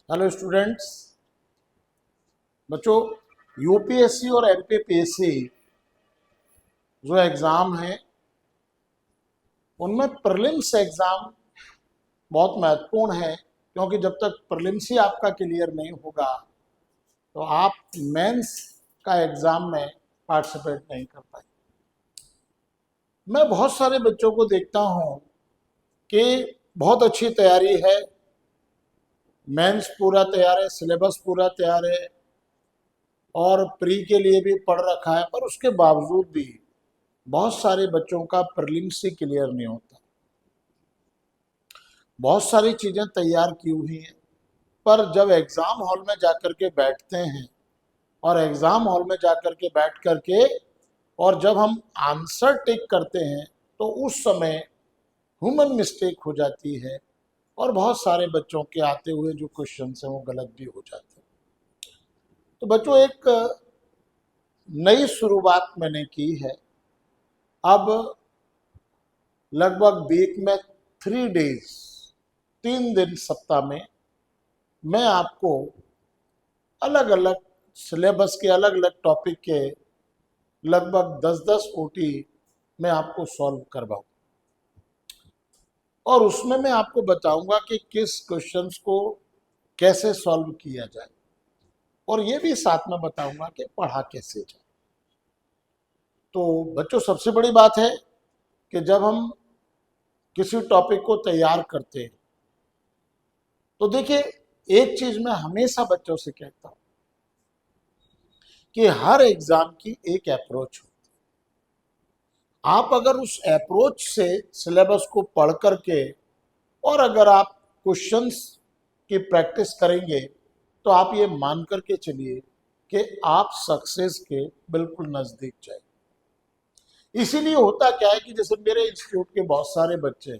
Hello students. बच्चों, UPSC और MPPSC जो एग्ज़ाम है उनमें प्रीलिम्स एग्ज़ाम बहुत महत्वपूर्ण है, क्योंकि जब तक प्रीलिम्स ही आपका क्लियर नहीं होगा तो आप मेंस का एग्ज़ाम में पार्टिसिपेट नहीं कर पाएंगे। मैं बहुत सारे बच्चों को देखता हूँ कि बहुत अच्छी तैयारी है, मेंस पूरा तैयार है, सिलेबस पूरा तैयार है और प्री के लिए भी पढ़ रखा है, पर उसके बावजूद भी बहुत सारे बच्चों का प्रीलिम्स से क्लियर नहीं होता। बहुत सारी चीज़ें तैयार की हुई हैं, पर जब एग्ज़ाम हॉल में जाकर के बैठते हैं और एग्ज़ाम हॉल में जाकर के बैठ कर के और जब हम आंसर टिक करते हैं तो उस समय ह्यूमन मिस्टेक हो जाती है और बहुत सारे बच्चों के आते हुए जो क्वेश्चन हैं वो गलत भी हो जाते हैं। तो बच्चों, एक नई शुरुआत मैंने की है। अब लगभग वीक में 3 डेज, 3 दिन सप्ताह में मैं आपको अलग अलग सिलेबस के अलग अलग टॉपिक के लगभग 10-10 ओटी मैं आपको सॉल्व करवाऊँ और उसमें मैं आपको बताऊंगा कि किस क्वेश्चंस को कैसे सॉल्व किया जाए और ये भी साथ में बताऊंगा कि पढ़ा कैसे जाए। तो बच्चों, सबसे बड़ी बात है कि जब हम किसी टॉपिक को तैयार करते हैं तो देखिए, एक चीज मैं हमेशा बच्चों से कहता हूं कि हर एग्जाम की एक अप्रोच हो। आप अगर उस अप्रोच से सिलेबस को पढ़ करके और अगर आप क्वेश्चंस की प्रैक्टिस करेंगे तो आप ये मान करके चलिए कि आप सक्सेस के बिल्कुल नज़दीक जाए। इसीलिए होता क्या है कि जैसे मेरे इंस्टीट्यूट के बहुत सारे बच्चे,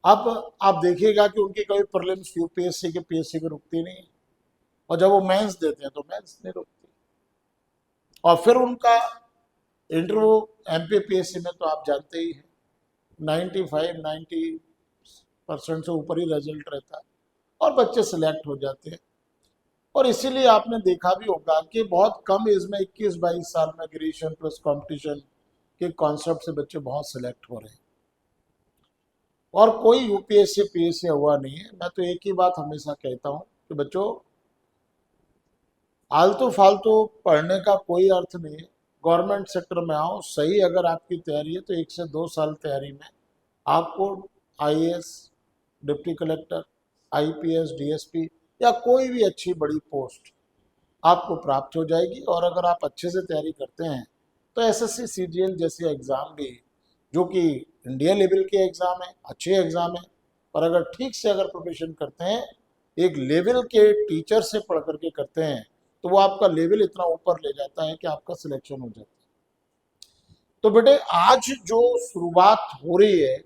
अब आप देखिएगा कि उनकी कभी प्रीलिम्स यूपीएससी के पीएससी की रुकती नहीं है और जब वो मेंस देते हैं तो मेंस नहीं रुकती और फिर उनका इंटरव्यू एमपीपीएससी में तो आप जानते ही हैं 95-90% से ऊपर ही रिजल्ट रहता है और बच्चे सिलेक्ट हो जाते हैं। और इसीलिए आपने देखा भी होगा कि बहुत कम एज में 21-22 साल में ग्रेजुएशन प्लस कंपटीशन के कॉन्सेप्ट से बच्चे बहुत सिलेक्ट हो रहे हैं और कोई यूपीएससी पीएससी हुआ नहीं है। मैं तो एक ही बात हमेशा कहता हूँ कि बच्चों, आलतू फालतू पढ़ने का कोई अर्थ नहीं है। गवर्नमेंट सेक्टर में आओ, सही अगर आपकी तैयारी है तो 1 से 2 साल तैयारी में आपको IAS, deputy collector, IPS, DSP या कोई भी अच्छी बड़ी पोस्ट आपको प्राप्त हो जाएगी। और अगर आप अच्छे से तैयारी करते हैं तो एसएससी सीजीएल जैसे एग्ज़ाम भी, जो कि इंडिया लेवल के एग्ज़ाम है, अच्छे एग्ज़ाम है, और अगर ठीक से अगर प्रिपरेशन करते हैं, एक लेवल के टीचर से पढ़ करके करते हैं तो वो आपका लेवल इतना ऊपर ले जाता है कि आपका सिलेक्शन हो जाता है। तो बेटे, आज जो शुरुआत हो रही है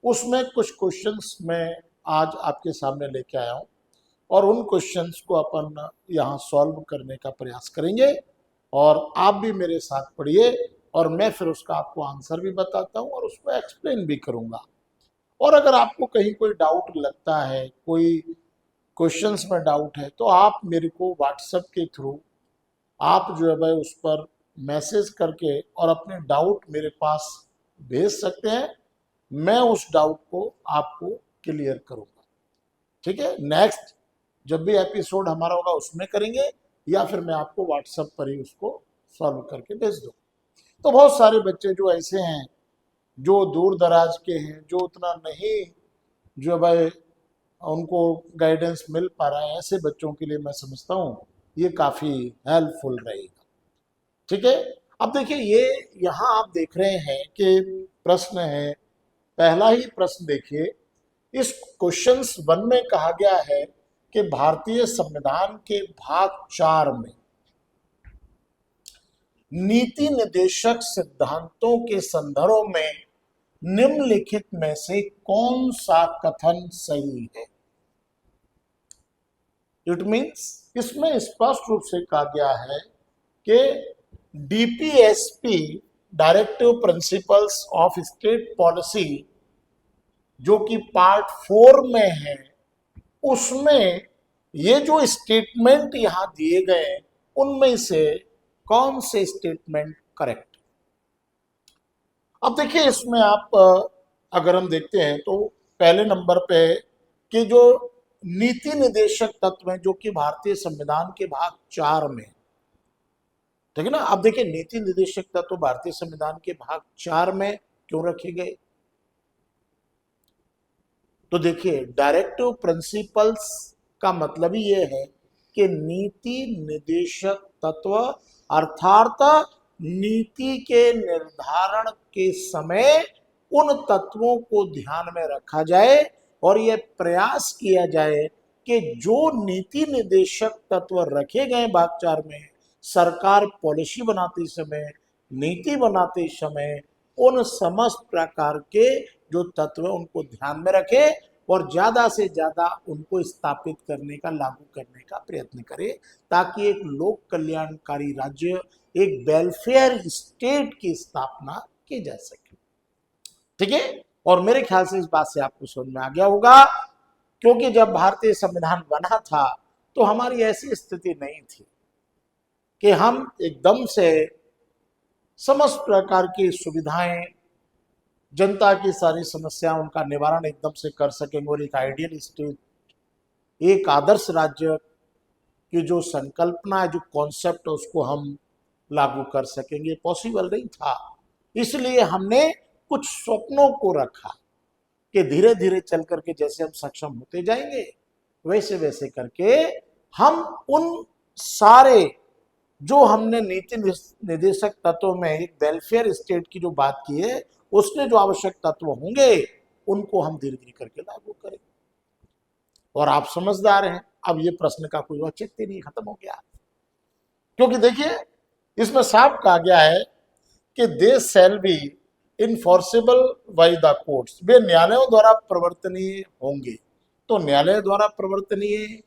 उसमें कुछ क्वेश्चंस मैं आज आपके सामने लेके आया हूँ और उन क्वेश्चंस को अपन यहाँ सॉल्व करने का प्रयास करेंगे और आप भी मेरे साथ पढ़िए और मैं फिर उसका आपको आंसर भी बताता हूँ और उसको एक्सप्लेन भी करूँगा। और अगर आपको कहीं कोई डाउट लगता है, कोई क्वेश्चंस में डाउट है, तो आप मेरे को व्हाट्सएप के थ्रू आप जो है भाई उस पर मैसेज करके और अपने डाउट मेरे पास भेज सकते हैं। मैं उस डाउट को आपको क्लियर करूँगा। ठीक है, नेक्स्ट जब भी एपिसोड हमारा होगा उसमें करेंगे या फिर मैं आपको व्हाट्सएप पर ही उसको सॉल्व करके भेज दूँ। तो बहुत सारे बच्चे जो ऐसे हैं, जो दूर दराज के हैं, जो उतना नहीं जो भाई उनको गाइडेंस मिल पा रहा है, ऐसे बच्चों के लिए मैं समझता हूँ ये काफ़ी हेल्पफुल रहेगा। ठीक है, अब देखिए, ये यहाँ आप देख रहे हैं कि प्रश्न है, पहला ही प्रश्न देखिए। इस क्वेश्चंस 1 में कहा गया है कि भारतीय संविधान के भाग 4 में नीति निर्देशक सिद्धांतों के संदर्भ में निम्नलिखित में से कौन सा कथन सही है। इट मीन्स इसमें स्पष्ट रूप से कहा गया है कि DPSP, directive principles of state policy, जो कि पार्ट 4 में है, उसमें ये जो स्टेटमेंट यहां दिए गए उनमें से कौन से स्टेटमेंट करेक्ट। अब देखिए इसमें आप अगर हम देखते हैं तो पहले नंबर पे कि जो नीति निर्देशक तत्व हैं जो कि भारतीय संविधान के भाग 4 में, ठीक है ना। अब देखिए नीति निर्देशक तत्व भारतीय संविधान के भाग 4 में क्यों रखे गए, तो देखिए डायरेक्टिव प्रिंसिपल्स का मतलब ही ये है कि नीति निर्देशक तत्व अर्थात नीति के निर्धारण के समय उन तत्वों को ध्यान में रखा जाए और यह प्रयास किया जाए कि जो नीति निर्देशक तत्व रखे गए भाग 4 में, सरकार पॉलिसी बनाते समय, नीति बनाते समय उन समस्त प्रकार के जो तत्व उनको ध्यान में रखे और ज्यादा से ज्यादा उनको स्थापित करने का, लागू करने का प्रयत्न करे, ताकि एक लोक कल्याणकारी राज्य, एक वेलफेयर स्टेट की स्थापना की जा सके। ठीक है, और मेरे ख्याल से इस बात से आपको समझ में आ गया होगा, क्योंकि जब भारतीय संविधान बना था तो हमारी ऐसी स्थिति नहीं थी कि हम एकदम से समस्त प्रकार की सुविधाएं, जनता की सारी समस्या, उनका निवारण एकदम से कर सकेंगे और एक आइडियल स्टेट, एक आदर्श राज्य की जो संकल्पना है, जो कॉन्सेप्ट है, उसको हम लागू कर सकेंगे। पॉसिबल नहीं था। इसलिए हमने कुछ स्वप्नों को रखा कि धीरे धीरे चल करके जैसे हम सक्षम होते जाएंगे वैसे वैसे करके हम उन सारे जो हमने नीति निर्देशक तत्वों में एक वेलफेयर स्टेट की जो बात की है, उसके जो आवश्यक तत्व होंगे उनको हम धीरे धीरे करके लागू करें। और आप समझदार हैं, अब ये प्रश्न का कोई औचित्य नहीं, खत्म हो गया। क्योंकि देखिए इसमें साफ कहा गया है कि they shall be enforceable by the courts, वे न्यायालयों द्वारा प्रवर्तनीय होंगे। तो न्यायालय द्वारा प्रवर्तनीय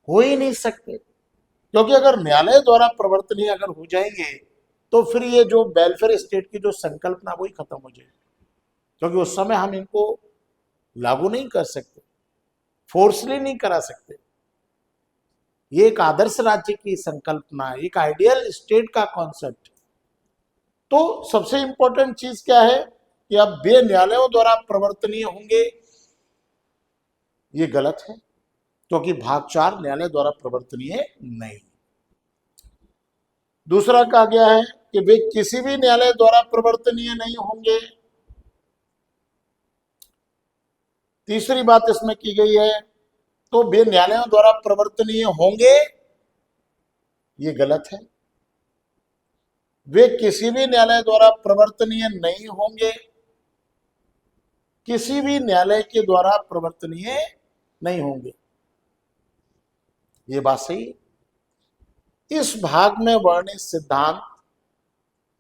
हो ही नहीं सकते, क्योंकि अगर न्यायालय द्वारा प्रवर्तनीय अगर हो जाएंगे तो फिर ये जो वेलफेयर स्टेट की जो संकल्पना वही खत्म हो जाएगी, क्योंकि उस समय हम इनको लागू नहीं कर सकते, फोर्सली नहीं करा सकते। ये एक आदर्श राज्य की संकल्पना है, एक आइडियल स्टेट का कॉन्सेप्ट। तो सबसे इंपॉर्टेंट चीज क्या है कि अब वे न्यायालयों द्वारा प्रवर्तनीय होंगे, ये गलत है, क्योंकि भाग 4 न्यायालय द्वारा प्रवर्तनीय नहीं। दूसरा कहा गया है कि वे किसी भी न्यायालय द्वारा प्रवर्तनीय नहीं होंगे। तीसरी बात इसमें की गई है तो वे न्यायालयों द्वारा प्रवर्तनीय होंगे, ये गलत है। वे किसी भी न्यायालय द्वारा प्रवर्तनीय नहीं होंगे, किसी भी न्यायालय के द्वारा प्रवर्तनीय नहीं होंगे, ये बात सही है। इस भाग में वर्णित सिद्धांत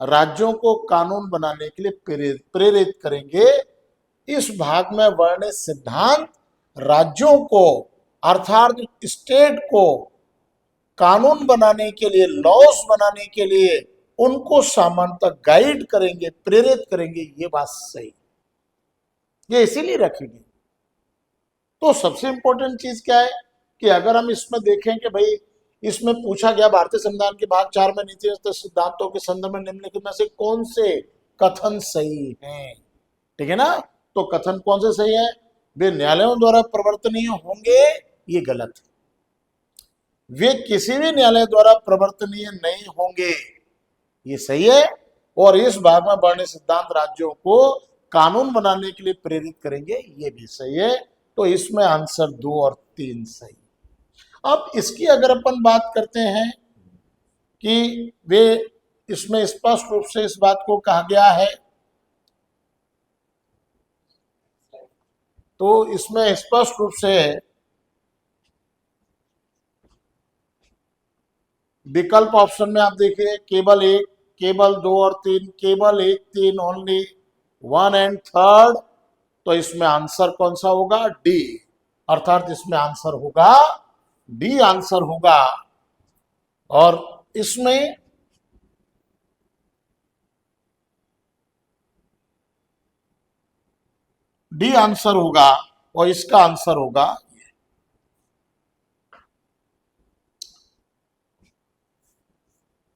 राज्यों को कानून बनाने के लिए प्रेरित करेंगे। इस भाग में वर्णित सिद्धांत राज्यों को अर्थात स्टेट को कानून बनाने के लिए, लॉस बनाने के लिए उनको सामान्यतः गाइड करेंगे, प्रेरित करेंगे, ये बात सही, ये इसीलिए रखेंगे। तो सबसे इंपॉर्टेंट चीज क्या है कि अगर हम इसमें देखें कि भाई इसमें पूछा गया भारतीय संविधान के भाग 4 में नीति सिद्धांतों के संदर्भ में निम्नलिखित में से कौन से कथन सही हैं, ठीक है ना। तो कथन कौन से सही है, वे न्यायालयों द्वारा प्रवर्तनीय होंगे, ये गलत है। वे किसी भी न्यायालय द्वारा प्रवर्तनीय नहीं होंगे, ये सही है। और इस भाग में वर्णित सिद्धांत राज्यों को कानून बनाने के लिए प्रेरित करेंगे, ये भी सही है। तो इसमें आंसर 2 और 3 सही। अब इसकी अगर अपन बात करते हैं कि वे, इसमें स्पष्ट रूप से इस बात को कहा गया है, तो इसमें स्पष्ट रूप से विकल्प ऑप्शन में आप देखिए केवल 1, केवल 2 और 3, केवल 1, 3, ओनली 1 एंड थर्ड। तो इसमें आंसर कौन सा होगा, डी, अर्थात इसमें आंसर होगा डी, आंसर होगा। और इसमें डी आंसर होगा। और इसका आंसर होगा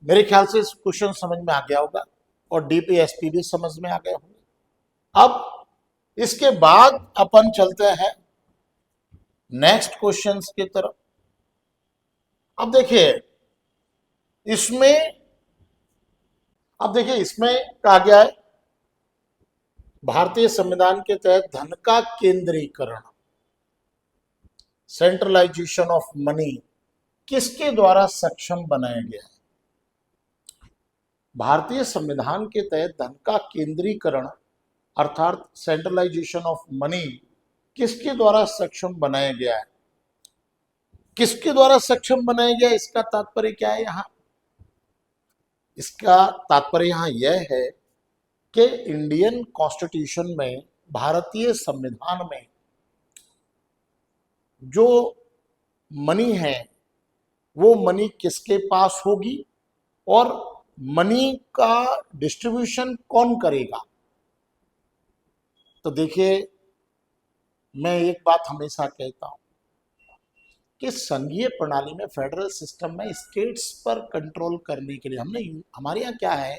मेरे ख्याल से इस क्वेश्चन समझ में आ गया होगा और डीपीएसपी भी समझ में आ गए होंगे। अब इसके बाद अपन चलते हैं नेक्स्ट क्वेश्चंस की तरफ। अब देखिए इसमें कहा गया है भारतीय संविधान के तहत धन का केंद्रीकरण, सेंट्रलाइजेशन ऑफ मनी किसके द्वारा सक्षम बनाया गया है? भारतीय संविधान के तहत धन का केंद्रीकरण अर्थात सेंट्रलाइजेशन ऑफ मनी किसके द्वारा सक्षम बनाया गया है? किसके द्वारा सक्षम बनाया गया, इसका तात्पर्य क्या है यहां? इसका तात्पर्य यहां यह है कि इंडियन कॉन्स्टिट्यूशन में, भारतीय संविधान में जो मनी है वो मनी किसके पास होगी और मनी का डिस्ट्रीब्यूशन कौन करेगा। तो देखिए मैं एक बात हमेशा कहता हूं कि संघीय प्रणाली में, फेडरल सिस्टम में स्टेट्स पर कंट्रोल करने के लिए हमारे यहाँ क्या है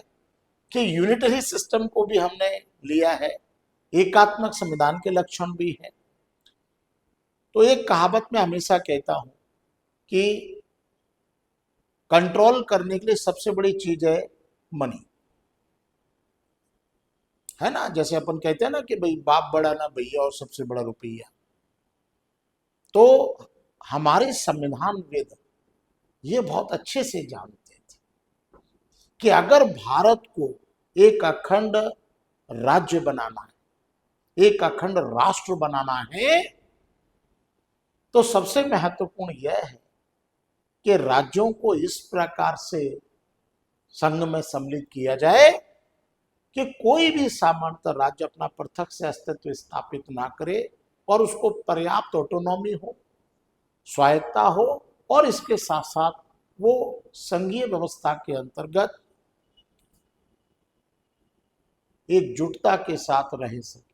कि यूनिटरी सिस्टम को भी हमने लिया है, एकात्मक संविधान के लक्षण भी है। तो एक कहावत में हमेशा कहता हूं कि कंट्रोल करने के लिए सबसे बड़ी चीज है मनी, है ना। जैसे अपन कहते हैं ना कि भाई बाप बड़ा ना भैया और सबसे बड़ा रुपया। तो हमारे संविधानविद ये बहुत अच्छे से जानते थे कि अगर भारत को एक अखंड राज्य बनाना है, एक अखंड राष्ट्र बनाना है, तो सबसे महत्वपूर्ण यह है कि राज्यों को इस प्रकार से संघ में सम्मिलित किया जाए कि कोई भी सामर्थ्य राज्य अपना पृथक से अस्तित्व स्थापित ना करे और उसको पर्याप्त ऑटोनॉमी हो, स्वायत्ता हो और इसके साथ साथ वो संघीय व्यवस्था के अंतर्गत एकजुटता के साथ रह सके,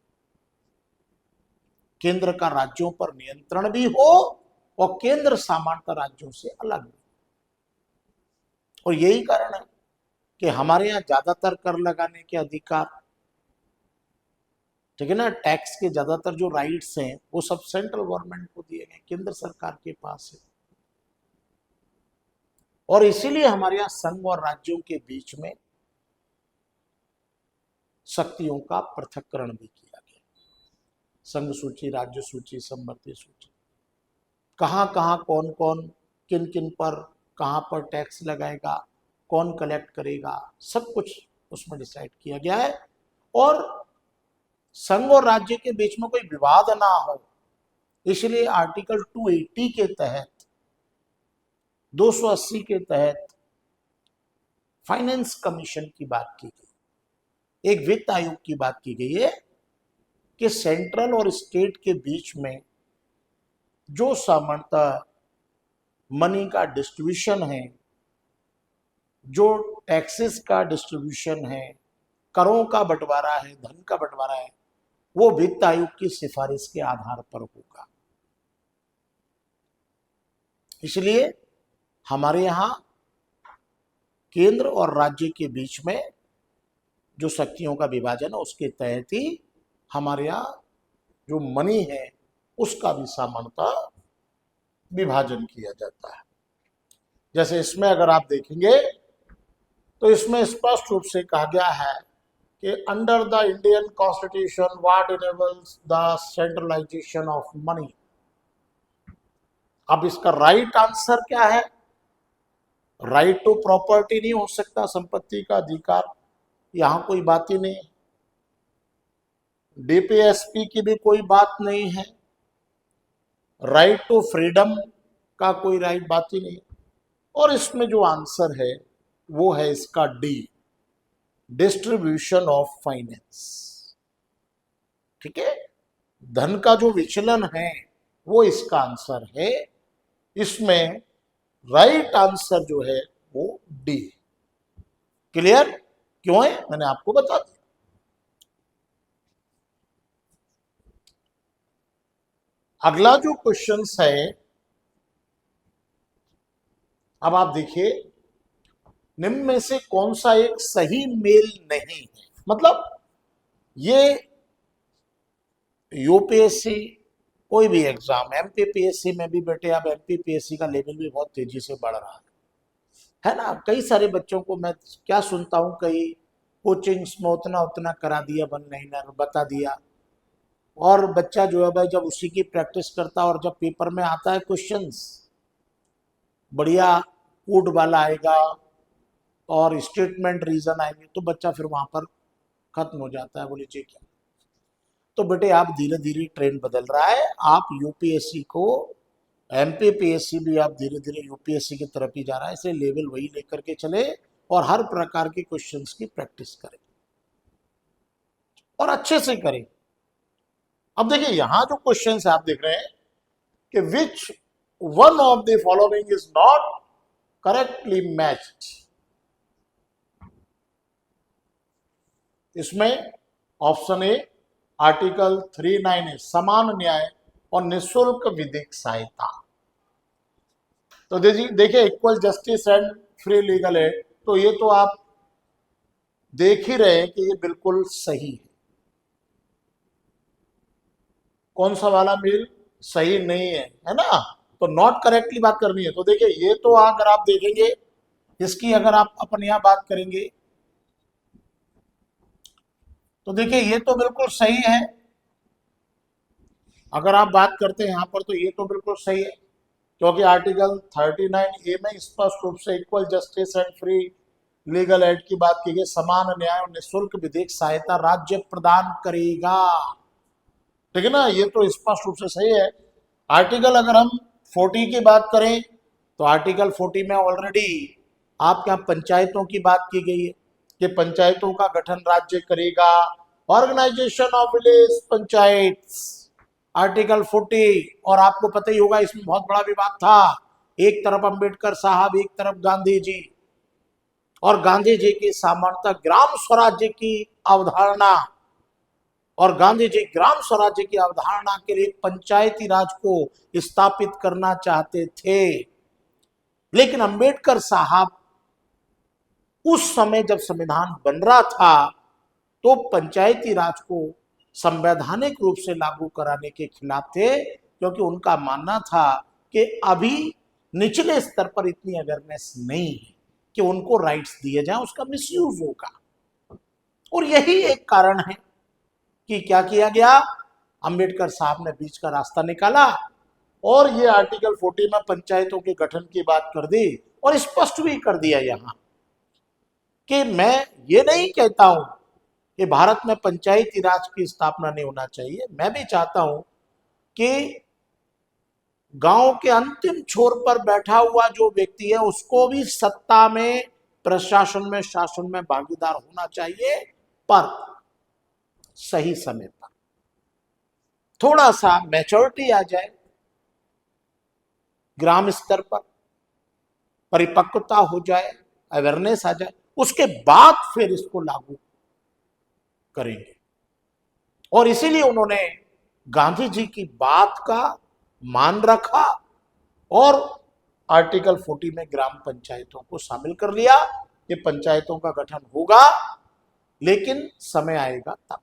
केंद्र का राज्यों पर नियंत्रण भी हो और केंद्र सामान्य राज्यों से अलग भी। और यही कारण है कि हमारे यहाँ ज्यादातर कर लगाने के अधिकार, ठीक है ना, टैक्स के ज्यादातर जो राइट्स हैं वो सब सेंट्रल गवर्नमेंट को दिए गए, केंद्र सरकार के पास है। और इसीलिए हमारे यहाँ संघ और राज्यों के बीच में शक्तियों का पृथक्करण भी किया गया। संघ सूची, राज्य सूची, समवर्ती सूची, कहां कहां कौन कौन किन किन पर कहां पर टैक्स लगाएगा, कौन कलेक्ट करेगा, सब कुछ उसमें डिसाइड किया गया है। और संघ और राज्य के बीच में कोई विवाद ना हो, इसलिए आर्टिकल 280 के तहत, 280 के तहत फाइनेंस कमीशन की बात की गई, एक वित्त आयोग की बात की गई है कि सेंट्रल और स्टेट के बीच में जो सामर्थ्य मनी का डिस्ट्रीब्यूशन है, जो टैक्सेस का डिस्ट्रीब्यूशन है, करों का बंटवारा है, धन का बंटवारा है, वो वित्त आयोग की सिफारिश के आधार पर होगा। इसलिए हमारे यहां केंद्र और राज्य के बीच में जो शक्तियों का विभाजन है उसके तहत ही हमारे यहाँ जो मनी है उसका भी सामान्यता विभाजन किया जाता है। जैसे इसमें अगर आप देखेंगे तो इसमें स्पष्ट रूप से कहा गया है कि under the Indian constitution what enables the centralisation of money. अब इसका राइट आंसर क्या है? राइट टू प्रॉपर्टी नहीं हो सकता, संपत्ति का अधिकार, यहां कोई बात ही नहीं। डीपीएसपी की भी कोई बात नहीं है। राइट टू फ्रीडम का कोई राइट बात ही नहीं। और इसमें जो आंसर है वो है इसका डी, डिस्ट्रीब्यूशन ऑफ फाइनेंस। ठीक है, धन का जो विचलन है वो इसका आंसर है। इसमें राइट आंसर जो है वो डी। क्लियर? क्यों है मैंने आपको बता दिया। अगला जो क्वेश्चन है, अब आप देखिए, निम्न में से कौन सा एक सही मेल नहीं है। मतलब ये यूपीएससी कोई भी एग्जाम, एमपीपीएससी में भी बेटे अब एमपीपीएससी का लेवल भी बहुत तेजी से बढ़ रहा है ना। कई सारे बच्चों को मैं क्या सुनता हूँ, कई कोचिंग्स में उतना उतना करा दिया, 1 लाइनर बता दिया, और बच्चा जो है भाई जब उसी की प्रैक्टिस करता है और जब पेपर में आता है क्वेश्चंस बढ़िया कोड वाला आएगा और स्टेटमेंट रीजन आएंगे, तो बच्चा फिर वहां पर खत्म हो जाता है। बोले जी क्या। तो बेटे आप धीरे धीरे ट्रेंड बदल रहा है, आप यूपीएससी को, एमपीपीएससी भी आप धीरे धीरे यूपीएससी की तरफ ही जा रहा है, इसलिए लेवल वही लेकर के चले और हर प्रकार के क्वेश्चंस की प्रैक्टिस करें और अच्छे से करें। अब देखिए यहां जो क्वेश्चंस आप देख रहे हैं कि which one of the following is not correctly matched, इसमें ऑप्शन ए आर्टिकल 39 है समान न्याय और निःशुल्क विधिक सहायता। तो देखिए equal justice and free legal aid, तो ये तो आप देख ही रहे हैं कि ये बिल्कुल सही है। कौन सा वाला मेल सही नहीं है ना। तो नॉट करेक्टली बात करनी है। तो देखिए ये तो अगर आप देखेंगे, इसकी अगर आप अपने यहाँ बात करेंगे तो देखिए ये तो बिल्कुल सही है। अगर आप बात करते हैं यहाँ पर तो ये तो बिल्कुल सही है, क्योंकि आर्टिकल 39 ए में स्पष्ट रूप से equal justice and free legal aid की बात की गई। समान न्याय और निःशुल्क विधिक सहायता राज्य प्रदान करेगा, ठीक है ना। ये तो स्पष्ट रूप से सही है। आर्टिकल अगर हम 40 की बात करें तो आर्टिकल 40 में ऑलरेडी आपके यहाँ पंचायतों की बात की गई है कि पंचायतों का गठन राज्य करेगा। Organisation of village panchayat, article 40। और आपको पता ही होगा इसमें बहुत बड़ा विवाद था, एक तरफ अंबेडकर साहब, एक तरफ गांधी जी, और गांधी जी की सामर्थ्य ग्राम स्वराज्य की अवधारणा, और गांधी जी ग्राम स्वराज्य की अवधारणा के लिए पंचायती राज को स्थापित करना चाहते थे। लेकिन अंबेडकर साहब उस समय जब संविधान बन रहा था तो पंचायती राज को संवैधानिक रूप से लागू कराने के खिलाफ थे, क्योंकि उनका मानना था कि अभी निचले स्तर पर इतनी अवेयरनेस नहीं है कि उनको राइट्स दिए जाएं, उसका मिसयूज होगा। और यही एक कारण है कि क्या किया गया, अंबेडकर साहब ने बीच का रास्ता निकाला और ये आर्टिकल 40 में पंचायतों के गठन की बात कर दी और स्पष्ट भी कर दिया यहां कि मैं ये नहीं कहता हूं कि भारत में पंचायती राज की स्थापना नहीं होना चाहिए। मैं भी चाहता हूं कि गांव के अंतिम छोर पर बैठा हुआ जो व्यक्ति है उसको भी सत्ता में, प्रशासन में, शासन में भागीदार होना चाहिए, पर सही समय पर थोड़ा सा मैच्योरिटी आ जाए, ग्राम स्तर पर परिपक्वता हो जाए, अवेयरनेस आ जाए, उसके बाद फिर इसको लागू करेंगे। और इसीलिए उन्होंने गांधी जी की बात का मान रखा और आर्टिकल 40 में ग्राम पंचायतों को शामिल कर लिया कि पंचायतों का गठन होगा, लेकिन समय आएगा तब,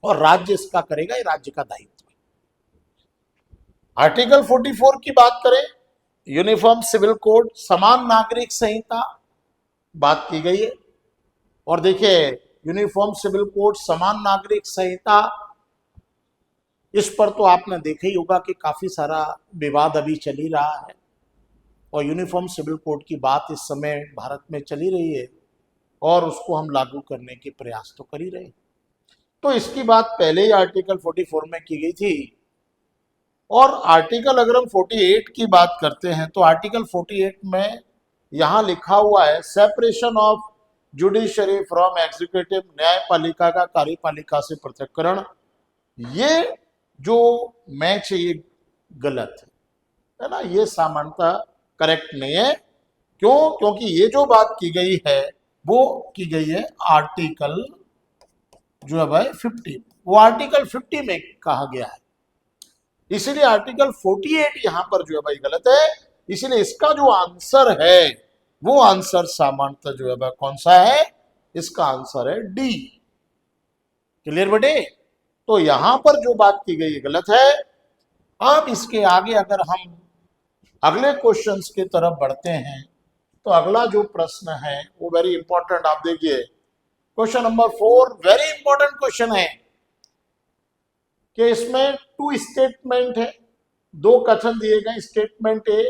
और राज्य इसका करेगा, ये राज्य का दायित्व है। आर्टिकल 44 की बात करें, यूनिफॉर्म सिविल कोड, समान नागरिक संहिता बात की गई है। और देखिए यूनिफॉर्म सिविल कोड, समान नागरिक संहिता, इस पर तो आपने देखा ही होगा कि काफी सारा विवाद अभी चल ही रहा है, और यूनिफॉर्म सिविल कोड की बात इस समय भारत में चली रही है और उसको हम लागू करने के प्रयास तो कर ही रहे हैं। तो इसकी बात पहले ही आर्टिकल 44 में की गई थी। और आर्टिकल अगर हम 48 की बात करते हैं तो आर्टिकल 48 में यहां लिखा हुआ है separation of judiciary from executive, न्यायपालिका का कार्यपालिका से पृथक्करण। ये जो मैच है ये गलत है ना, ये सामान्यतः करेक्ट नहीं है। क्यों? क्योंकि ये जो बात की गई है वो की गई है आर्टिकल जो है भाई 50, वो आर्टिकल 50 में कहा गया है इसीलिए आर्टिकल 48 यहां पर जो है भाई गलत है। इसीलिए इसका जो आंसर है वो आंसर सामान्यतः जो है भाई कौन सा है, इसका आंसर है डी। क्लियर बेटे? तो यहां पर जो बात की गई गलत है। अब इसके आगे अगर हम अगले क्वेश्चंस की तरफ बढ़ते हैं तो अगला जो प्रश्न है वो वेरी इंपॉर्टेंट, आप देखिए question number 4 very important question है कि इसमें टू स्टेटमेंट है, दो कथन दिए गए। स्टेटमेंट ए,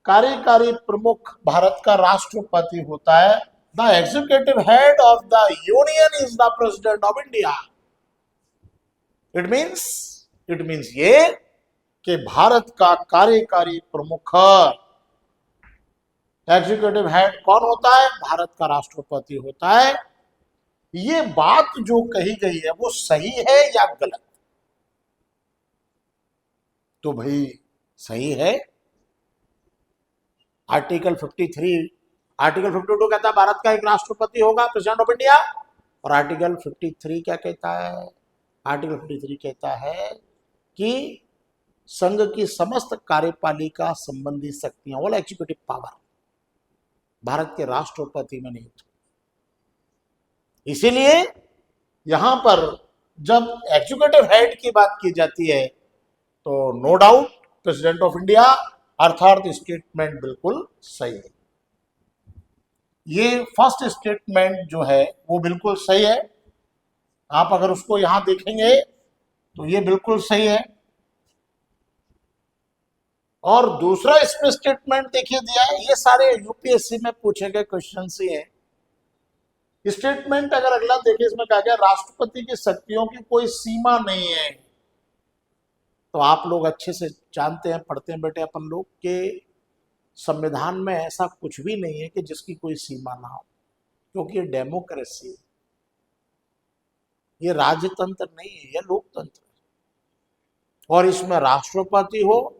कार्यकारी प्रमुख भारत का राष्ट्रपति होता है। The executive head of the union is the president of India. It means ये कि भारत का कार्यकारी प्रमुख, एग्जीक्यूटिव हेड कौन होता है, भारत का राष्ट्रपति होता है। ये बात जो कही गई है वो सही है या गलत? तो भाई सही है। आर्टिकल 53, आर्टिकल 52 कहता है भारत का एक राष्ट्रपति होगा, प्रेसिडेंट ऑफ इंडिया। और आर्टिकल 53 क्या कहता है? आर्टिकल 53 कहता है कि संघ की समस्त कार्यपालिका संबंधी शक्तियां, ऑल एग्जीक्यूटिव पावर, भारत के राष्ट्रपति में निहित। इसीलिए यहां पर जब एग्जीक्यूटिव हेड की बात की जाती है तो no doubt president of India, अर्थात स्टेटमेंट बिल्कुल सही है। ये फर्स्ट स्टेटमेंट जो है वो बिल्कुल सही है। आप अगर उसको यहां देखेंगे तो ये बिल्कुल सही है। और दूसरा इसमें स्टेटमेंट देखिए दिया है, ये सारे यूपीएससी में पूछे गए क्वेश्चन ही है। स्टेटमेंट अगर अगला देखिए, इसमें कहा गया राष्ट्रपति की शक्तियों की कोई सीमा नहीं है। तो आप लोग अच्छे से जानते हैं, पढ़ते हैं बेटे अपन लोग, के संविधान में ऐसा कुछ भी नहीं है कि जिसकी कोई सीमा ना हो, क्योंकि ये डेमोक्रेसी है, ये राजतंत्र नहीं है, ये लोकतंत्र है। और इसमें राष्ट्रपति हो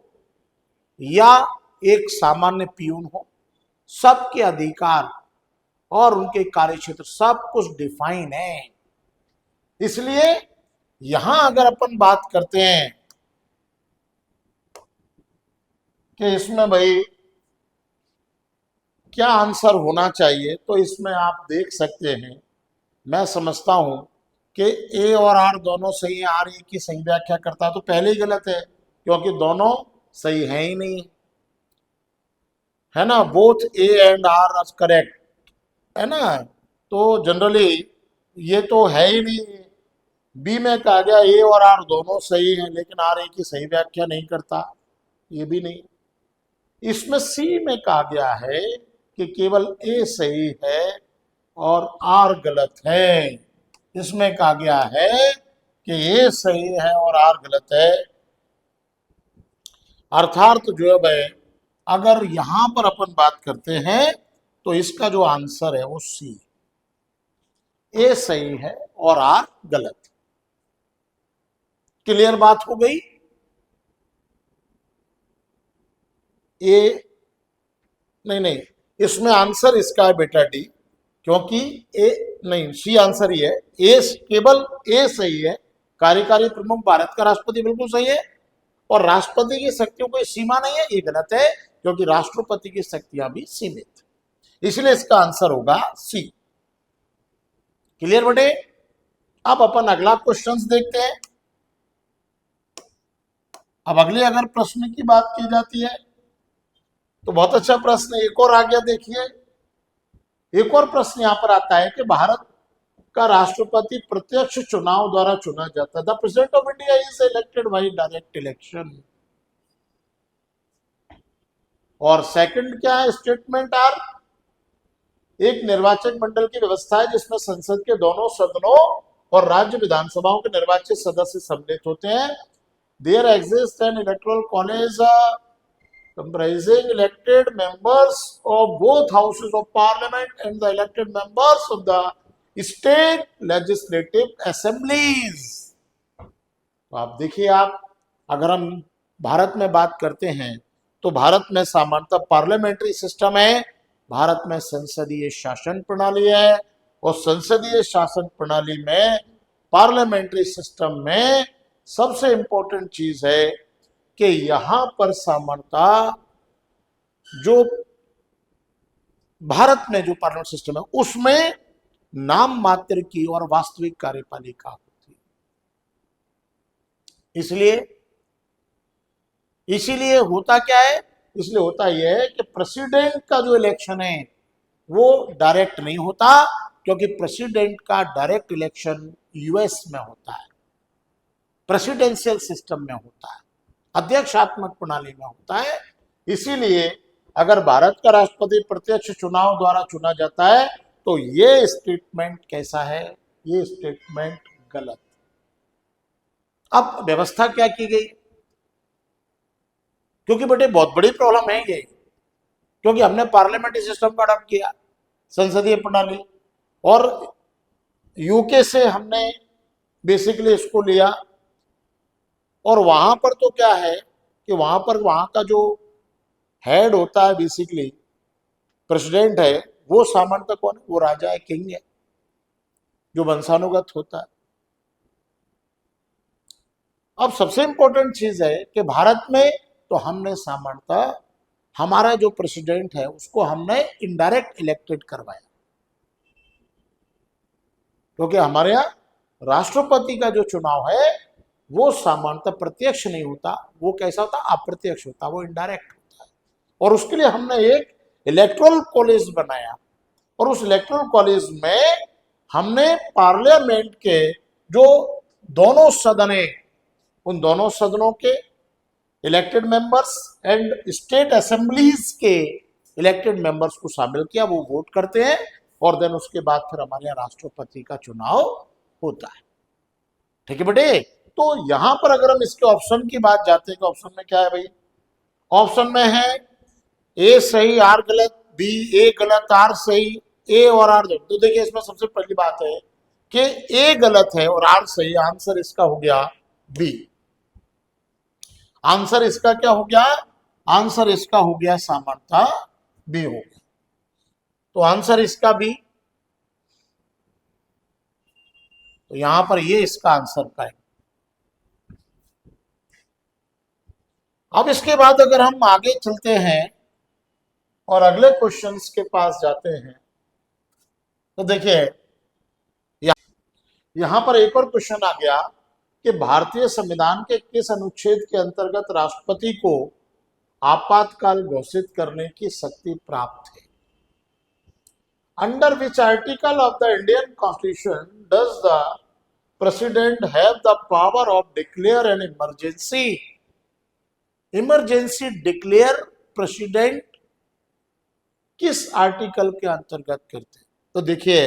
या एक सामान्य पियून हो, सबके अधिकार और उनके कार्यक्षेत्र सब कुछ डिफाइन है। इसलिए यहां अगर अपन बात करते हैं कि इसमें भाई क्या आंसर होना चाहिए, तो इसमें आप देख सकते हैं, मैं समझता हूं कि ए और आर दोनों सही है। आर ए की सही व्याख्या करता है तो पहले ही गलत है, क्योंकि दोनों सही है ही नहीं, है ना। Both A and R are correct, है ना। तो जनरली ये तो है ही नहीं। बी में कहा गया ए और आर दोनों सही हैं, लेकिन आर ए की सही व्याख्या नहीं करता, ये भी नहीं। इसमें सी में कहा गया है कि केवल ए सही है और आर गलत है। इसमें कहा गया है कि ए सही है और आर गलत है। अर्थात जो है भाई अगर यहां पर अपन बात करते हैं तो इसका जो आंसर है वो सी, ए सही है और आर गलत। क्लियर बात हो गई? ए नहीं, इसमें आंसर इसका है बेटा डी, क्योंकि ए नहीं, सी आंसर ही है। ए केवल ए सही है, कार्यकारी प्रमुख भारत का राष्ट्रपति बिल्कुल सही है, और राष्ट्रपति की शक्तियों कोई सीमा नहीं है, ये गलत है, क्योंकि राष्ट्रपति की शक्तियां भी सीमित, इसलिए इसका आंसर होगा सी। क्लियर बेटे? अब अपन अगला क्वेश्चन देखते हैं। अब अगले अगर प्रश्न की बात की जाती है तो बहुत अच्छा प्रश्न एक और आ गया। देखिए एक और प्रश्न यहां पर आता है कि भारत का राष्ट्रपति प्रत्यक्ष चुनाव द्वारा चुना जाता है। The president of India is elected by direct election. और सेकंड क्या है स्टेटमेंट आर, एक निर्वाचक मंडल की व्यवस्था है जिसमें संसद के दोनों सदनों और राज्य विधानसभाओं के निर्वाचित सदस्य सम्मिलित होते हैं। There exist an electoral college comprising elected members of both houses of parliament and the elected members of the state legislative assemblies। तो आप देखिए, आप अगर हम भारत में बात करते हैं तो भारत में सामान्यतः पार्लियामेंट्री सिस्टम है, भारत में संसदीय शासन प्रणाली है, और संसदीय शासन प्रणाली में पार्लियामेंट्री सिस्टम में सबसे इंपॉर्टेंट चीज है कि यहां पर सामान्यता जो भारत में जो पार्लियामेंट सिस्टम है उसमें नाम मात्र की और वास्तविक कार्यपालिका होती है। इसलिए इसीलिए होता क्या है, इसलिए होता यह है कि प्रेसिडेंट का जो इलेक्शन है वो डायरेक्ट नहीं होता, क्योंकि प्रेसिडेंट का डायरेक्ट इलेक्शन यूएस में होता है, प्रेसिडेंशियल सिस्टम में होता है, अध्यक्षात्मक प्रणाली में होता है। इसीलिए अगर भारत का राष्ट्रपति प्रत्यक्ष चुनाव द्वारा चुना जाता है तो ये स्टेटमेंट कैसा है, ये स्टेटमेंट गलत। अब व्यवस्था क्या की गई, क्योंकि बेटे बहुत बड़ी प्रॉब्लम है ये, क्योंकि हमने पार्लियामेंट्री सिस्टम का अडॉप्ट किया, संसदीय प्रणाली, और यूके से हमने बेसिकली इसको लिया। और वहां पर तो क्या है कि वहां पर वहां का जो हेड होता है बेसिकली प्रेसिडेंट है, वो सामान्यतः कौन है, वो राजा है, किंग है, जो वंशानुगत होता है। अब सबसे इंपॉर्टेंट चीज है कि भारत में तो हमने सामान्यतः हमारा जो प्रेसिडेंट है उसको हमने इनडायरेक्ट इलेक्टेड करवाया, क्योंकि हमारे यहाँ राष्ट्रपति का जो चुनाव है वो सामान्यतः प्रत्यक्ष नहीं होता, वो कैसा होता, अप्रत्यक्ष होता, वो इनडायरेक्ट होता है। और उसके लिए हमने एक इलेक्टोरल कॉलेज बनाया, और उस इलेक्टोरल कॉलेज में हमने पार्लियामेंट के जो दोनों सदन है उन दोनों सदनों के elected members and state assemblies के इलेक्टेड मेंबर्स को शामिल किया, वो वोट करते हैं, और देन उसके बाद फिर हमारे यहाँ राष्ट्रपति का चुनाव होता है। ठीक है बेटे, तो यहां पर अगर हम इसके ऑप्शन की बात जाते हैं कि ऑप्शन में क्या है भाई, ऑप्शन में है ए सही आर गलत, बी ए गलत आर सही, ए और आर गलत। तो देखिए इसमें सबसे पहली बात है कि ए गलत है और आर सही, आंसर इसका हो गया बी। आंसर इसका क्या हो गया, आंसर इसका हो गया सामान्यता बी हो गया। तो आंसर इसका बी, तो यहां पर ये इसका आंसर का है। अब इसके बाद अगर हम आगे चलते हैं और अगले क्वेश्चंस के पास जाते हैं तो देखिए यहां पर एक और क्वेश्चन आ गया कि भारतीय संविधान के किस अनुच्छेद के अंतर्गत राष्ट्रपति को आपातकाल घोषित करने की शक्ति प्राप्त है। Under which article of the Indian constitution does the president have the power of declare an emergency. Emergency declare president किस आर्टिकल के अंतर्गत करते हैं। तो देखिए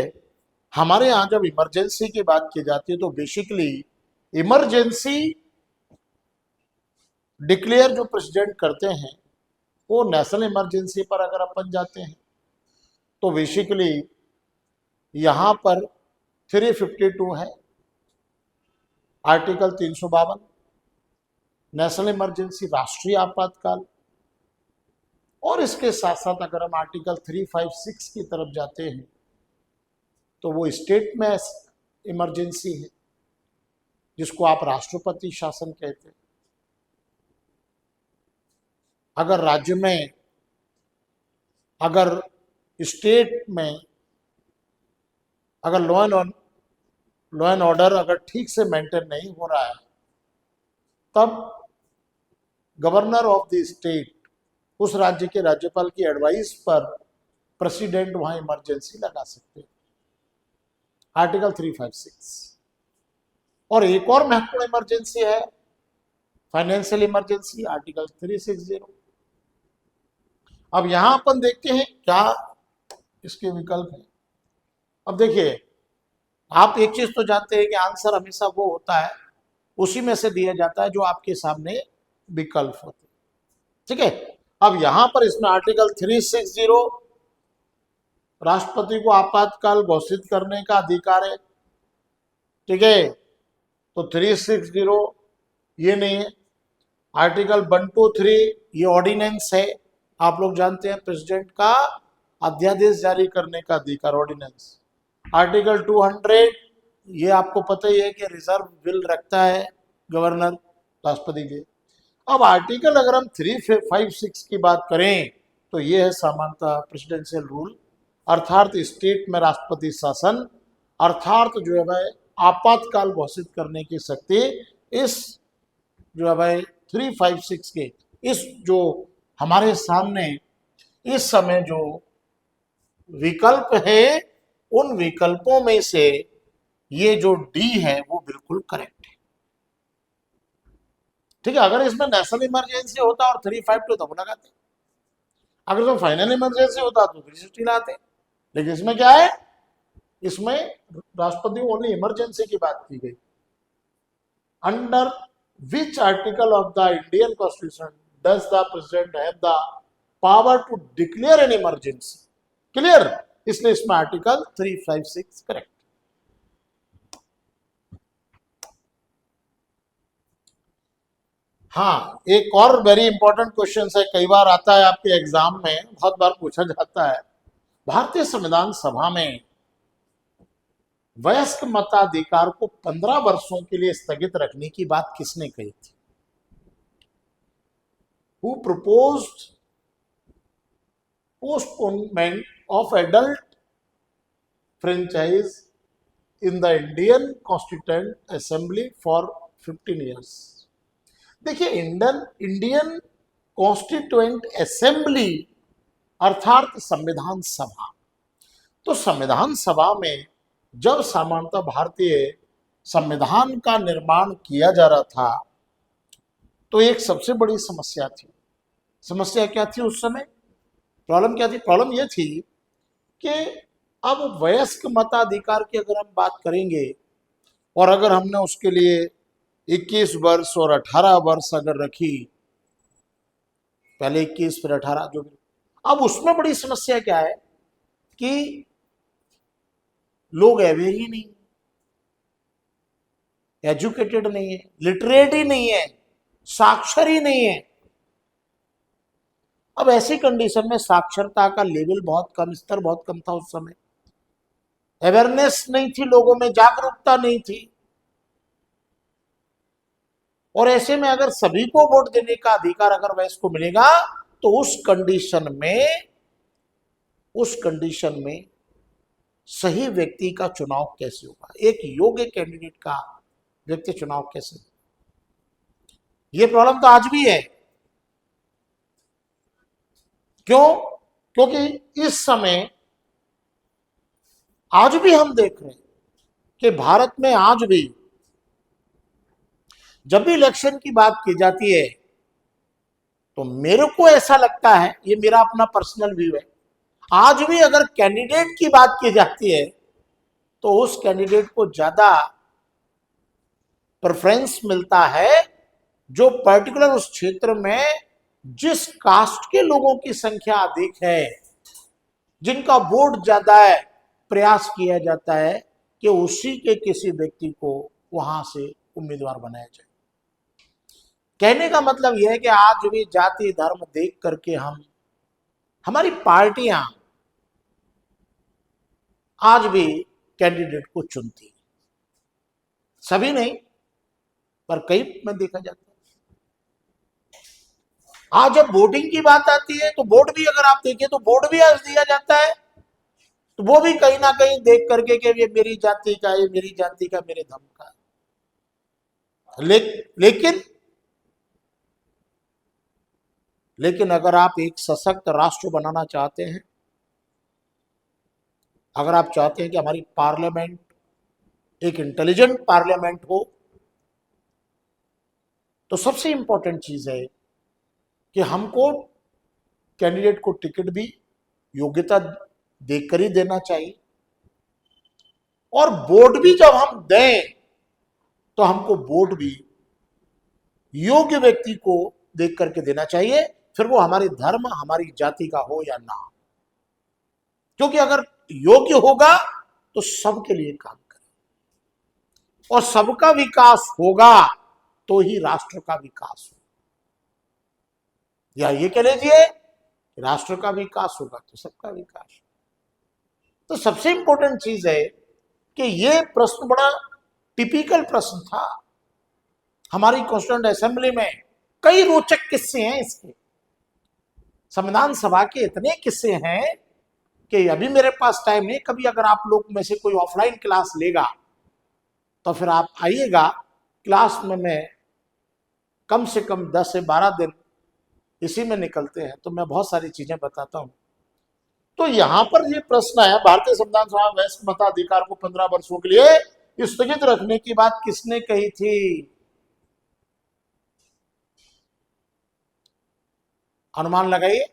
हमारे यहां जब इमरजेंसी की बात की जाती है तो बेसिकली इमरजेंसी डिक्लेयर जो प्रेसिडेंट करते हैं वो नेशनल इमरजेंसी पर अगर अपन जाते हैं तो बेसिकली यहां पर 352 है, आर्टिकल 352 नेशनल इमरजेंसी, राष्ट्रीय आपातकाल। और इसके साथ साथ अगर हम आर्टिकल 356 की तरफ जाते हैं तो वो स्टेट में इमरजेंसी है, जिसको आप राष्ट्रपति शासन कहते हैं। अगर राज्य में, अगर स्टेट में अगर लॉ एंड ऑर्डर अगर ठीक से मेंटेन नहीं हो रहा है तब गवर्नर ऑफ द स्टेट, उस राज्य के राज्यपाल की एडवाइस पर प्रेसिडेंट वहां इमरजेंसी लगा सकते हैं, आर्टिकल 356। और एक और महत्वपूर्ण इमरजेंसी है फाइनेंशियल इमरजेंसी, आर्टिकल 360। अब यहां अपन देखते हैं क्या इसके विकल्प हैं। अब देखिए आप एक चीज तो जानते हैं कि आंसर हमेशा वो होता है उसी में से दिया जाता है जो आपके सामने विकल्प होते हैं। ठीक है, अब यहां पर इसमें आर्टिकल 360 राष्ट्रपति को आपातकाल घोषित करने का अधिकार है। ठीक है, तो 360 ये नहीं है। आर्टिकल 123 ये ऑर्डिनेंस है, आप लोग जानते हैं प्रेसिडेंट का अध्यादेश जारी करने का अधिकार, ऑर्डिनेंस। आर्टिकल 200 ये आपको पता ही है कि रिजर्व विल रखता है, गवर्नर, राष्ट्रपति के। अब आर्टिकल अगर हम 356 की बात करें तो ये है सामान्यतः प्रेसिडेंशियल रूल, अर्थात स्टेट में राष्ट्रपति शासन, अर्थात जो है भाई आपातकाल घोषित करने की शक्ति इस जो है भाई 356 के इस जो हमारे सामने इस समय जो विकल्प है उन विकल्पों में से ये जो डी है वो बिल्कुल करेक्ट है। ठीक है, अगर इसमें नेशनल इमरजेंसी होता और 352 तब लगाते, अगर इसमें फाइनल इमरजेंसी होता तो 360 लाते, लेकिन इसमें क्या है, इसमें राष्ट्रपति ओनली इमरजेंसी की बात की गई। Under which article of the Indian constitution does the president have the power to declare an emergency? Clear, इसलिए इसमें आर्टिकल 356 करेक्ट। हाँ, एक और वेरी इंपॉर्टेंट क्वेश्चन है, कई बार आता है आपके एग्जाम में, बहुत बार पूछा जाता है, भारतीय संविधान सभा में वयस्क मताधिकार को 15 वर्षों के लिए स्थगित रखने की बात किसने कही थी? Who proposed postponement of adult franchise in the Indian Constituent Assembly for 15 years? देखिए, इंडियन कॉन्स्टिट्यूएंट असेंबली अर्थात संविधान सभा, तो संविधान सभा में जब सामान्यतः भारतीय संविधान का निर्माण किया जा रहा था तो एक सबसे बड़ी समस्या थी। समस्या क्या थी उस समय? प्रॉब्लम क्या थी? प्रॉब्लम यह थी कि अब वयस्क मताधिकार की अगर हम बात करेंगे और अगर हमने उसके लिए 21 वर्ष और 18 वर्ष अगर रखी, पहले 21 फिर 18 जो भी, अब उसमें बड़ी समस्या क्या है कि लोग अवेयर ही नहीं, एजुकेटेड नहीं है, लिटरेट ही नहीं है, साक्षर ही नहीं है। अब ऐसी कंडीशन में साक्षरता का लेवल बहुत कम, स्तर बहुत कम था उस समय, अवेयरनेस नहीं थी लोगों में, जागरूकता नहीं थी, और ऐसे में अगर सभी को वोट देने का अधिकार अगर वयस्क को मिलेगा तो उस कंडीशन में सही व्यक्ति का चुनाव कैसे होगा, एक योग्य कैंडिडेट का व्यक्ति चुनाव कैसे? ये प्रॉब्लम तो आज भी है। क्यों? क्योंकि इस समय आज भी हम देख रहे हैं कि भारत में आज भी जब भी इलेक्शन की बात की जाती है तो मेरे को ऐसा लगता है, ये मेरा अपना पर्सनल व्यू है, आज भी अगर कैंडिडेट की बात की जाती है तो उस कैंडिडेट को ज्यादा प्रेफरेंस मिलता है जो पर्टिकुलर उस क्षेत्र में जिस कास्ट के लोगों की संख्या अधिक है, जिनका वोट ज्यादा है, प्रयास किया जाता है कि उसी के किसी व्यक्ति को वहां से उम्मीदवार बनाया जाए। कहने का मतलब यह है कि आज भी जाति धर्म देख करके हमारी पार्टियां आज भी कैंडिडेट को चुनती, सभी नहीं पर कई में देखा जाता है। आज जब वोटिंग की बात आती है तो वोट भी अगर आप देखें तो वोट भी आज दिया जाता है, तो वो भी कहीं ना कहीं देख करके कि ये मेरी जाति का, ये मेरी जाति का, मेरे धर्म का। लेकिन अगर आप एक सशक्त राष्ट्र बनाना चाहते हैं, अगर आप चाहते हैं कि हमारी पार्लियामेंट एक इंटेलिजेंट पार्लियामेंट हो, तो सबसे इंपॉर्टेंट चीज है कि हमको कैंडिडेट को टिकट भी योग्यता देकर ही देना चाहिए, और वोट भी जब हम दें तो हमको वोट भी योग्य व्यक्ति को देख करके देना चाहिए, फिर वो हमारे धर्म हमारी जाति का हो या ना, क्योंकि अगर योग्य होगा तो सबके लिए काम करें और सबका विकास होगा तो ही राष्ट्र का विकास होगा, या ये कह लीजिए राष्ट्र का विकास होगा तो सबका विकास। तो सबसे इंपॉर्टेंट चीज है कि ये प्रश्न बड़ा टिपिकल प्रश्न था हमारी कॉन्स्टिट्यूएंट असेंबली में कई रोचक किस्से हैं इसके। संविधान सभा के इतने किस्से हैं कि अभी मेरे पास टाइम नहीं, कभी अगर आप लोग में से कोई ऑफलाइन क्लास लेगा तो फिर आप आइएगा क्लास में। मैं कम से कम 10 से 12 दिन इसी में निकलते हैं, तो मैं बहुत सारी चीजें बताता हूं। तो यहां पर ये प्रश्न है, भारतीय संविधान सभा वयस्क मताधिकार को 15 वर्षों के लिए स्थगित रखने की बात किसने कही थी? अनुमान लगाइए।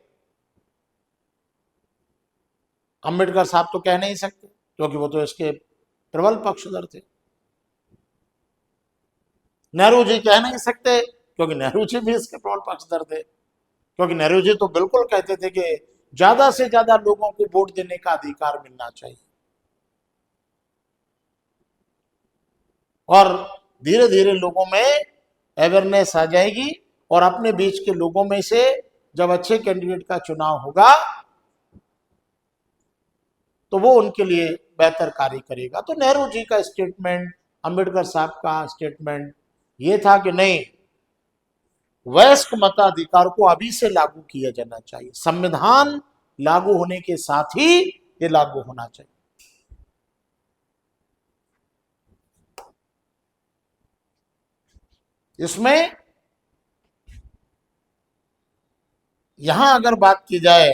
अंबेडकर साहब तो कह नहीं सकते क्योंकि वो तो इसके प्रबल पक्षधर थे। नेहरू जी कह नहीं सकते क्योंकि नेहरू जी भी इसके प्रबल पक्षधर थे, क्योंकि नेहरू जी तो बिल्कुल कहते थे कि ज्यादा से ज्यादा लोगों को वोट देने का अधिकार मिलना चाहिए। और धीरे धीरे लोगों में अवेयरनेस आ जाएगी और अपने बीच के लोगों में से जब अच्छे कैंडिडेट का चुनाव होगा तो वो उनके लिए बेहतर कार्य करेगा। तो नेहरू जी का स्टेटमेंट, अंबेडकर साहब का स्टेटमेंट ये था कि नहीं, वयस्क मताधिकार को अभी से लागू किया जाना चाहिए। संविधान लागू होने के साथ ही ये लागू होना चाहिए। इसमें यहां अगर बात की जाए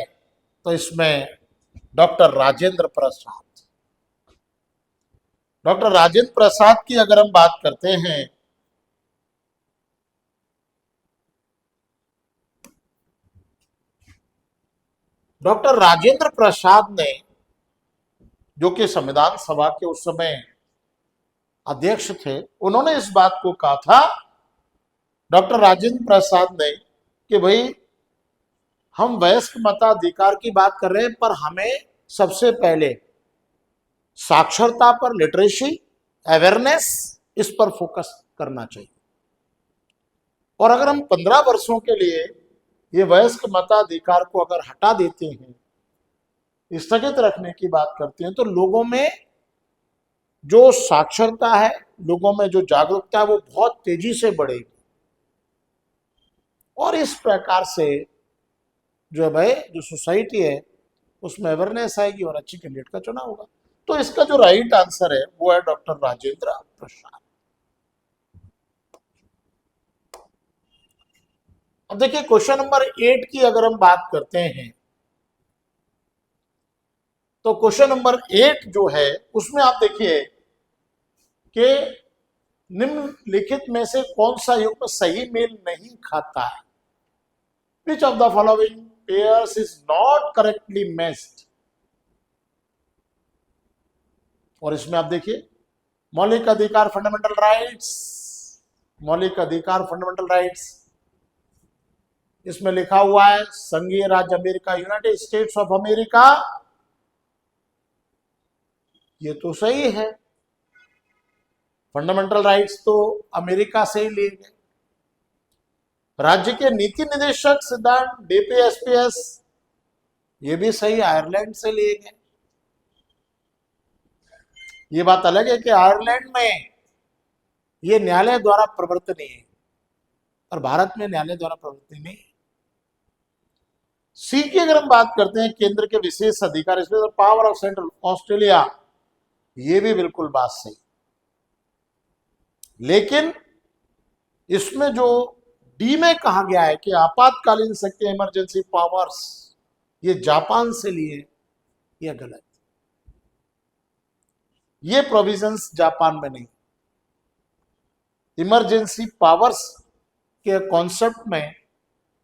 तो इसमें डॉक्टर राजेंद्र प्रसाद की अगर हम बात करते हैं डॉक्टर राजेंद्र प्रसाद ने, जो कि संविधान सभा के उस समय अध्यक्ष थे, उन्होंने इस बात को कहा था, डॉक्टर राजेंद्र प्रसाद ने, कि भाई हम वयस्क मताधिकार की बात कर रहे हैं पर हमें सबसे पहले साक्षरता पर, लिटरेसी, अवेयरनेस, इस पर फोकस करना चाहिए। और अगर हम 15 वर्षों के लिए ये वयस्क मताधिकार को अगर हटा देते हैं, स्थगित रखने की बात करते हैं, तो लोगों में जो साक्षरता है, लोगों में जो जागरूकता है, वो बहुत तेजी से बढ़ेगी और इस प्रकार से जो है भाई, जो सोसाइटी है उसमें अवेयरनेस आएगी और अच्छी कैंडिडेट का चुनाव होगा। तो इसका जो राइट आंसर है वो है डॉक्टर राजेंद्र प्रसाद। अब देखिए क्वेश्चन नंबर 8 की अगर हम बात करते हैं तो क्वेश्चन नंबर 8 जो है उसमें आप देखिए कि निम्नलिखित में से कौन सा युग्म सही मेल नहीं खाता है? Which of the following pairs is not correctly matched? और इसमें आप देखिए मौलिक अधिकार, फंडामेंटल राइट्स, मौलिक अधिकार, फंडामेंटल राइट्स, इसमें लिखा हुआ है संघीय राज्य America, United states of America. ये तो सही है, फंडामेंटल राइट्स तो अमेरिका से ही लिए गए। राज्य के नीति निदेशक सिद्धांत, डीपीएसपीएस, ये भी सही, आयरलैंड से लिए गए। ये बात अलग है कि आयरलैंड में ये न्यायालय द्वारा प्रवर्तनीय है और भारत में न्यायालय द्वारा प्रवर्तनीय नहीं। सी की अगर हम बात करते हैं, केंद्र के विशेष अधिकार, special power of central Australia, ये भी बिल्कुल बात सही। लेकिन इसमें जो डी में कहा गया है कि आपातकालीन शक्ति, इमरजेंसी पावर्स, ये जापान से लिए, यह गलत। ये प्रोविजंस जापान में नहीं। इमरजेंसी पावर्स के कॉन्सेप्ट में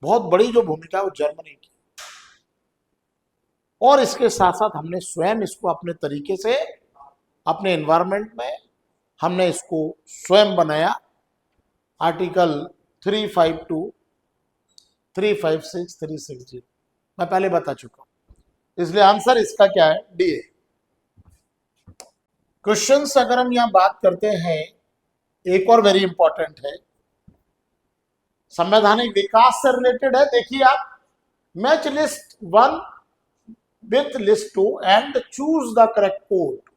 बहुत बड़ी जो भूमिका है वो जर्मनी की, और इसके साथ साथ हमने स्वयं इसको अपने तरीके से अपने एनवायरनमेंट में हमने इसको स्वयं बनाया। आर्टिकल 352, 356, 360 मैं पहले बता चुका हूं, इसलिए आंसर इसका क्या है? डी है। क्वेश्चंस अगर हम यहां बात करते हैं, एक और वेरी इंपॉर्टेंट है, संवैधानिक विकास से रिलेटेड है। देखिए आप, match list 1 with list 2 and choose the correct code.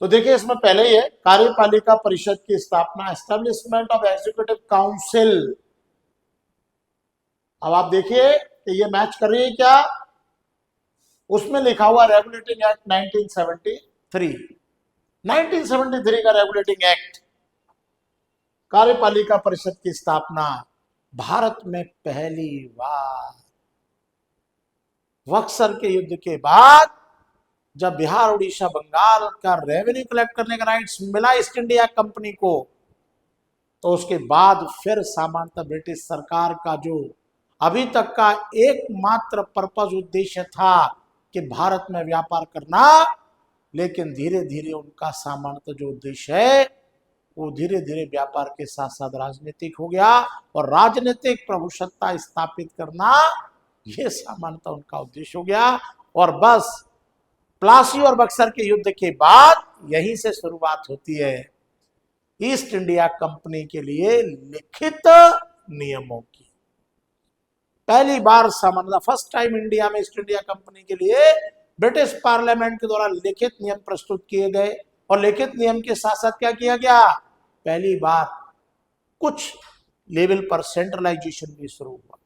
तो देखिए इसमें पहले ही है कार्यपालिका परिषद की स्थापना, एस्टेब्लिशमेंट ऑफ एग्जीक्यूटिव काउंसिल। अब आप देखिए कि ये मैच कर रही है क्या, उसमें लिखा हुआ रेगुलेटिंग एक्ट 1973, 1973 का रेगुलेटिंग एक्ट, कार्यपालिका परिषद की स्थापना भारत में पहली बार बक्सर के युद्ध के बाद, जब बिहार, उड़ीसा, बंगाल का रेवेन्यू कलेक्ट करने का राइट्स मिला ईस्ट इंडिया कंपनी को, तो उसके बाद फिर सामान्यतः ब्रिटिश सरकार का जो अभी तक का एकमात्र पर्पज, उद्देश्य था कि भारत में व्यापार करना, लेकिन धीरे धीरे उनका सामान्यतः जो उद्देश्य है वो धीरे धीरे व्यापार के साथ साथ राजनीतिक हो गया, और राजनीतिक प्रभुसत्ता स्थापित करना ये सामान्यतः उनका उद्देश्य हो गया। और बस प्लासी और बक्सर के युद्ध के बाद यहीं से शुरुआत होती है ईस्ट इंडिया कंपनी के लिए लिखित नियमों की। पहली बार सामान्य फर्स्ट टाइम इंडिया में ईस्ट इंडिया कंपनी के लिए ब्रिटिश पार्लियामेंट के द्वारा लिखित नियम प्रस्तुत किए गए, और लिखित नियम के साथ साथ क्या किया गया, पहली बार कुछ लेवल पर सेंट्रलाइजेशन भी शुरू हुआ।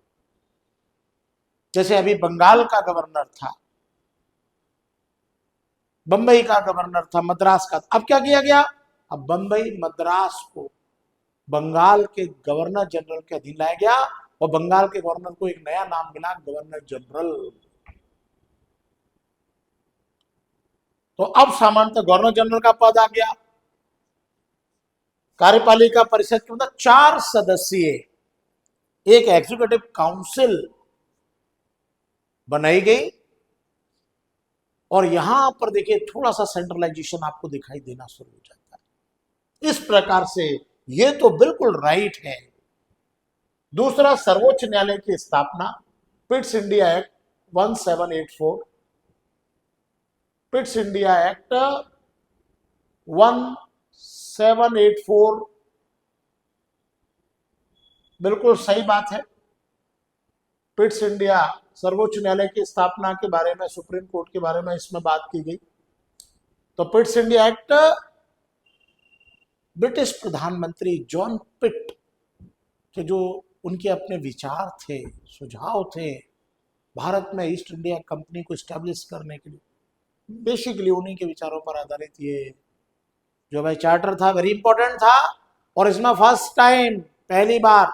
जैसे अभी बंगाल का गवर्नर था, बंबई का गवर्नर था, मद्रास का, अब क्या किया गया, अब बंबई मद्रास को बंगाल के गवर्नर जनरल के अधीन लाया गया, और बंगाल के गवर्नर को एक नया नाम मिला, गवर्नर जनरल। तो अब सामान्यतः गवर्नर जनरल का पद आ गया। कार्यपालिका परिषद के मतलब 4 सदस्यीय एक एग्जीक्यूटिव काउंसिल बनाई गई, और यहां पर देखिए थोड़ा सा सेंट्रलाइजेशन आपको दिखाई देना शुरू हो जाता है। इस प्रकार से ये तो बिल्कुल राइट है। दूसरा, सर्वोच्च न्यायालय की स्थापना, Pitt's India act 1784, Pitt's India act 1784, बिल्कुल सही बात है। पिट्स इंडिया सर्वोच्च न्यायालय की स्थापना के बारे में, सुप्रीम कोर्ट के बारे में इसमें बात की गई। तो पिट्स इंडिया एक्ट ब्रिटिश प्रधानमंत्री जॉन पिट के जो उनके अपने विचार थे, सुझाव थे भारत में ईस्ट इंडिया कंपनी को स्टैब्लिश करने के लिए, बेसिकली उन्हीं के विचारों पर आधारित ये जो भाई चार्टर था, वेरी इंपॉर्टेंट था। और इसमें फर्स्ट टाइम, पहली बार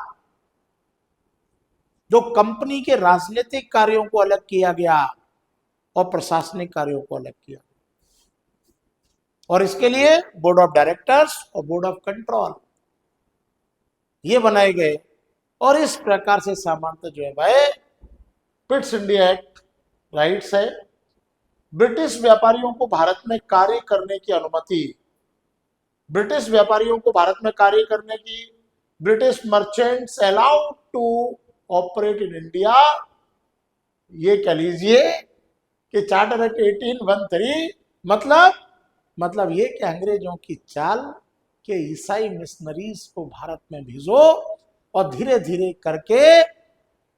जो कंपनी के राजनीतिक कार्यों को अलग किया गया और प्रशासनिक कार्यों को अलग किया, और इसके लिए बोर्ड ऑफ डायरेक्टर्स और बोर्ड ऑफ कंट्रोल ये बनाए गए। और इस प्रकार से सामान्यतः जो है भाई पिट्स इंडिया एक्ट राइट्स है, ब्रिटिश व्यापारियों को भारत में कार्य करने की अनुमति, ब्रिटिश व्यापारियों को भारत में कार्य करने की, British merchants allowed to operate in India, ये कह लीजिए कि चार्टर एक्ट 1813, मतलब ये कि अंग्रेजों की चाल के ईसाई मिशनरीज को भारत में भेजो, और धीरे धीरे करके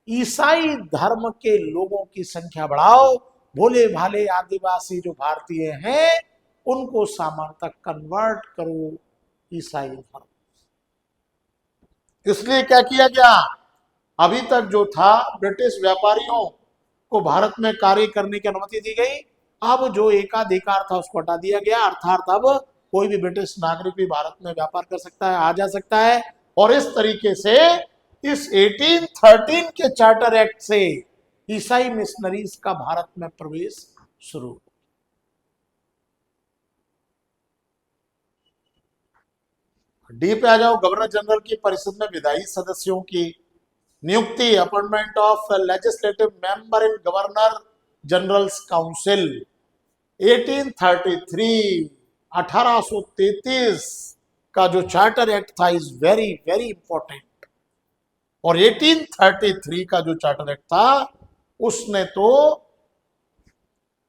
ईसाई धर्म के लोगों की संख्या बढ़ाओ, भोले भाले आदिवासी जो भारतीय हैं उनको सामान्यतः कन्वर्ट करो ईसाई धर्म। इसलिए क्या किया गया, अभी तक जो था ब्रिटिश व्यापारियों को भारत में कार्य करने की अनुमति दी गई, अब जो एकाधिकार था उसको हटा दिया गया, अर्थात अब कोई भी ब्रिटिश नागरिक भी भारत में व्यापार कर सकता है, आ जा सकता है। और इस तरीके से इस 1813 के चार्टर एक्ट से ईसाई मिशनरीज का भारत में प्रवेश शुरू। डी पे आ जाओ, गवर्नर जनरल की परिषद में विधायी सदस्यों की नियुक्ति, appointment of legislative member in governor generals council, 1833 1833 का जो चार्टर एक्ट था इज वेरी वेरी इंपॉर्टेंट। और 1833 का जो चार्टर एक्ट था उसने तो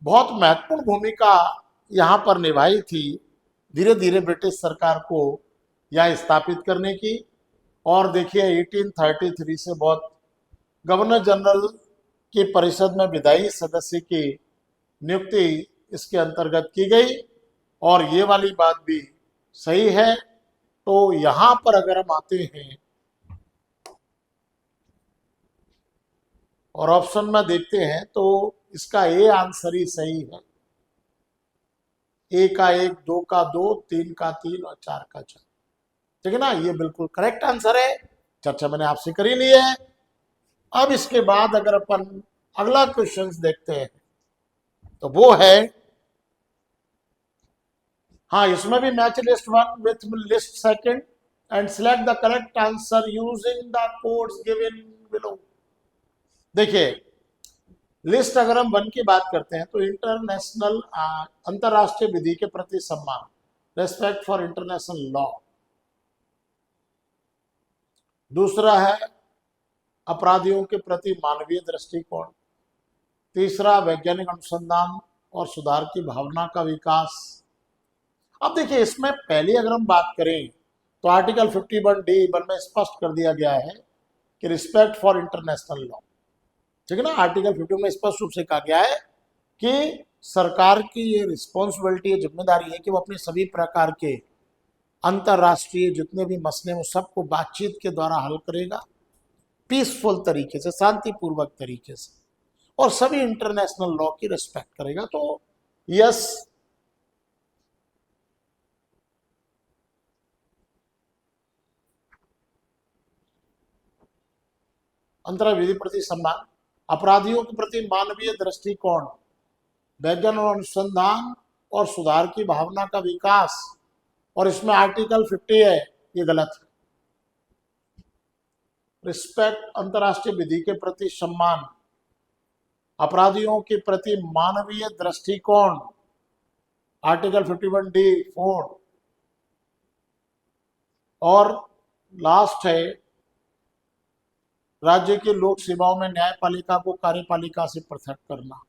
बहुत महत्वपूर्ण भूमिका यहां पर निभाई थी धीरे धीरे ब्रिटिश सरकार को यहाँ स्थापित करने की। और देखिए 1833 से बहुत गवर्नर जनरल की परिषद में विधायी सदस्य की नियुक्ति इसके अंतर्गत की गई। और ये वाली बात भी सही है। तो यहां पर अगर हम आते हैं और ऑप्शन में देखते हैं तो इसका ए आंसर ही सही है। ए का एक, दो का दो, तीन का तीन और चार का चार, ठीक है ना, ये बिल्कुल करेक्ट आंसर है। चर्चा मैंने आपसे करी ली है। अब इसके बाद अगर अपन अगला क्वेश्चन देखते हैं तो वो है, हाँ इसमें भी match list one with list second and select the correct answer using the codes given below. देखिए, लिस्ट अगर हम वन की बात करते हैं तो इंटरनेशनल, अंतरराष्ट्रीय विधि के प्रति सम्मान, रेस्पेक्ट फॉर इंटरनेशनल लॉ। दूसरा है अपराधियों के प्रति मानवीय दृष्टिकोण। तीसरा वैज्ञानिक अनुसंधान और सुधार की भावना का विकास। अब देखिए, इसमें पहले अगर हम बात करें तो आर्टिकल 51D में स्पष्ट कर दिया गया है कि रिस्पेक्ट फॉर इंटरनेशनल लॉ, ठीक है ना। आर्टिकल 50 में स्पष्ट रूप से कहा गया है कि सरकार की ये रिस्पॉन्सिबिलिटी है, जिम्मेदारी है कि वो अपने सभी प्रकार के अंतरराष्ट्रीय जितने भी मसले हैं वो सबको बातचीत के द्वारा हल करेगा, पीसफुल तरीके से, शांतिपूर्वक तरीके से, और सभी इंटरनेशनल लॉ की रिस्पेक्ट करेगा। तो यस, अंतर्राष्ट्रीय विधि प्रति सम्मान, अपराधियों के प्रति मानवीय दृष्टिकोण, वैज्ञानिक अनुसंधान और सुधार की भावना का विकास, और इसमें आर्टिकल 50 है, ये गलत है। रिस्पेक्ट, अंतर्राष्ट्रीय विधि के प्रति सम्मान, अपराधियों के प्रति मानवीय दृष्टिकोण, आर्टिकल 51D(4), और लास्ट है राज्य की लोक सेवाओं में न्यायपालिका को कार्यपालिका से पृथक करना।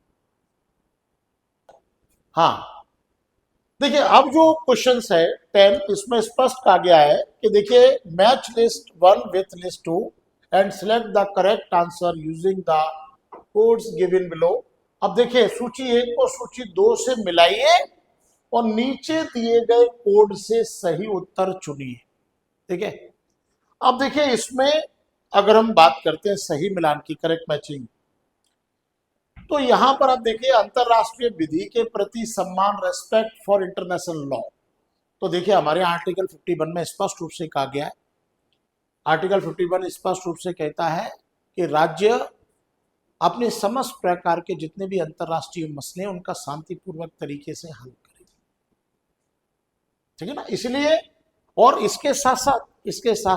हाँ, देखिए अब जो क्वेश्चंस है 10, इसमें स्पष्ट कहा गया है कि देखिए, match list one with list two and select the correct answer using the codes given below. अब देखिए, सूची 1 को सूची 2 से मिलाइए और नीचे दिए गए कोड से सही उत्तर चुनिए, ठीक है। अब देखिए, इसमें अगर हम बात करते हैं सही मिलान की, करेक्ट मैचिंग, तो यहां पर आप देखिए अंतरराष्ट्रीय विधि के प्रति सम्मान, रेस्पेक्ट फॉर इंटरनेशनल लॉ। तो देखिए, हमारे आर्टिकल 51 में स्पष्ट रूप से कहा गया है, आर्टिकल 51 स्पष्ट रूप से कहता है कि राज्य अपने समस्त प्रकार के जितने भी अंतरराष्ट्रीय मसले हैं उनका शांतिपूर्वक तरीके से हल करें, ठीक है ना। इसलिए, और इसके साथ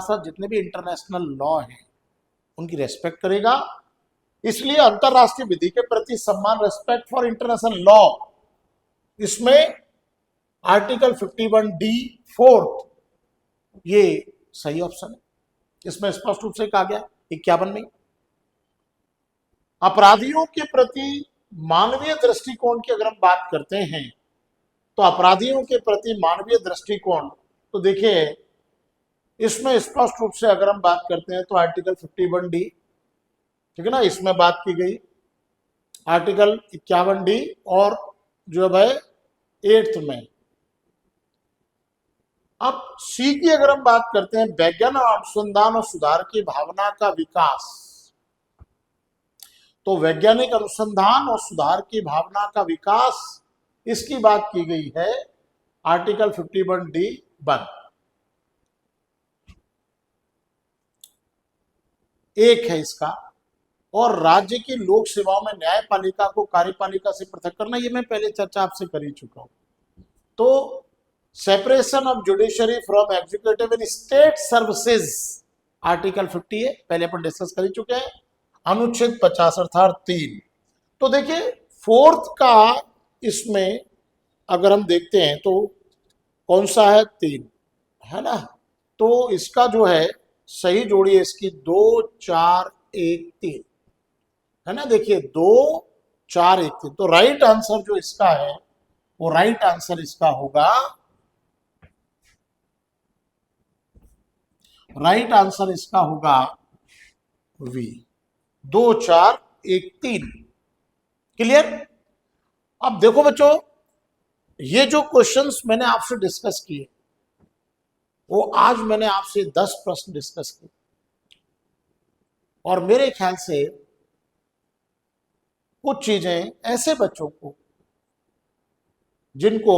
साथ जितने भी इंटरनेशनल लॉ हैं उनकी रेस्पेक्ट करेगा। इसलिए अंतरराष्ट्रीय विधि के प्रति सम्मान, रेस्पेक्ट फॉर इंटरनेशनल लॉ, इसमें आर्टिकल 51D(4) ये सही ऑप्शन है। इसमें स्पष्ट रूप से कहा गया 51 में, अपराधियों के प्रति मानवीय दृष्टिकोण की अगर हम बात करते हैं तो अपराधियों के प्रति मानवीय दृष्टिकोण, तो देखिए इसमें स्पष्ट रूप से अगर हम बात करते हैं तो आर्टिकल 51D, ठीक है ना, इसमें बात की गई आर्टिकल 51D, और जो है 8th में। अब सी की अगर हम बात करते हैं, वैज्ञानिक अनुसंधान और सुधार की भावना का विकास, तो वैज्ञानिक अनुसंधान और सुधार की भावना का विकास, इसकी बात की गई है आर्टिकल 51D(1). एक है इसका, और राज्य की लोक सेवाओं में न्यायपालिका को कार्यपालिका से पृथक करना, ये मैं पहले चर्चा आपसे कर ही चुका हूं। तो separation of judiciary from executive in state services, article 50 है, पहले अपन डिस्कस कर ही चुके हैं, अनुच्छेद 50 अर्थात 3। तो देखिए, 4th का इसमें अगर हम देखते हैं तो कौन सा है, 3 है ना। तो इसका जो है सही जोड़ी है इसकी 2 4 1 3, है ना। देखिए 2 4 1 3, तो राइट आंसर जो इसका है वो राइट आंसर इसका होगा, राइट आंसर इसका होगा वी, 2 4 1 3। क्लियर। अब देखो बच्चों, ये जो क्वेश्चंस मैंने आपसे डिस्कस किए, वो आज मैंने आपसे 10 प्रश्न डिस्कस किए, और मेरे ख्याल से कुछ चीजें ऐसे बच्चों को जिनको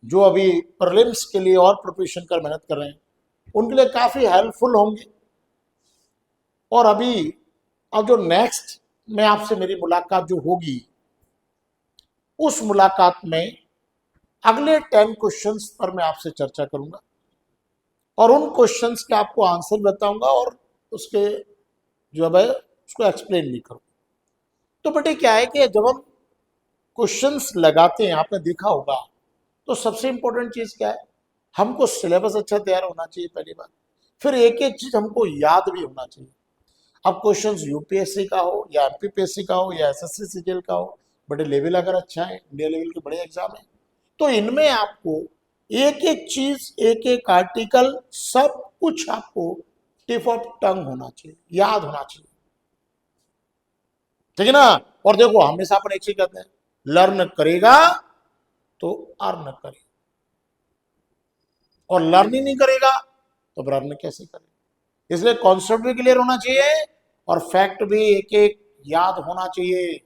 जो अभी प्रीलिम्स के लिए और प्रिपरेशन कर मेहनत कर रहे हैं, उनके लिए काफी हेल्पफुल होंगे। और अभी अब जो नेक्स्ट में आपसे मेरी मुलाकात जो होगी, उस मुलाकात में अगले 10 क्वेश्चंस पर मैं आपसे चर्चा करूंगा और उन क्वेश्चंस के आपको आंसर बताऊंगा और उसके जो है उसको एक्सप्लेन भी करूंगा। तो बेटे क्या है कि जब हम क्वेश्चंस लगाते हैं, आपने देखा होगा, तो सबसे इंपॉर्टेंट चीज क्या है, हमको सिलेबस अच्छा तैयार होना चाहिए पहली बात, फिर एक एक चीज हमको याद भी होना चाहिए। अब क्वेश्चंस यूपीएससी का हो या एमपीपीएससी का हो या एसएससी सीजीएल का हो, बड़े लेवल अगर अच्छा है, इंडिया लेवल के बड़े एग्जाम है, तो इनमें आपको एक एक चीज, एक एक आर्टिकल, सब कुछ आपको टिप ऑफ टंग होना चाहिए, याद होना चाहिए, ठीक है ना। और देखो हमेशा अपन एक चीज कहते हैं, लर्न करेगा तो अर्न करेगा, और लर्न ही नहीं करेगा तो अर्न कैसे करेगा। इसलिए कॉन्सेप्ट भी क्लियर होना चाहिए और फैक्ट भी एक एक याद होना चाहिए।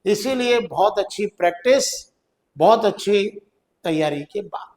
इसीलिए बहुत अच्छी प्रैक्टिस, बहुत अच्छी तैयारी के बाद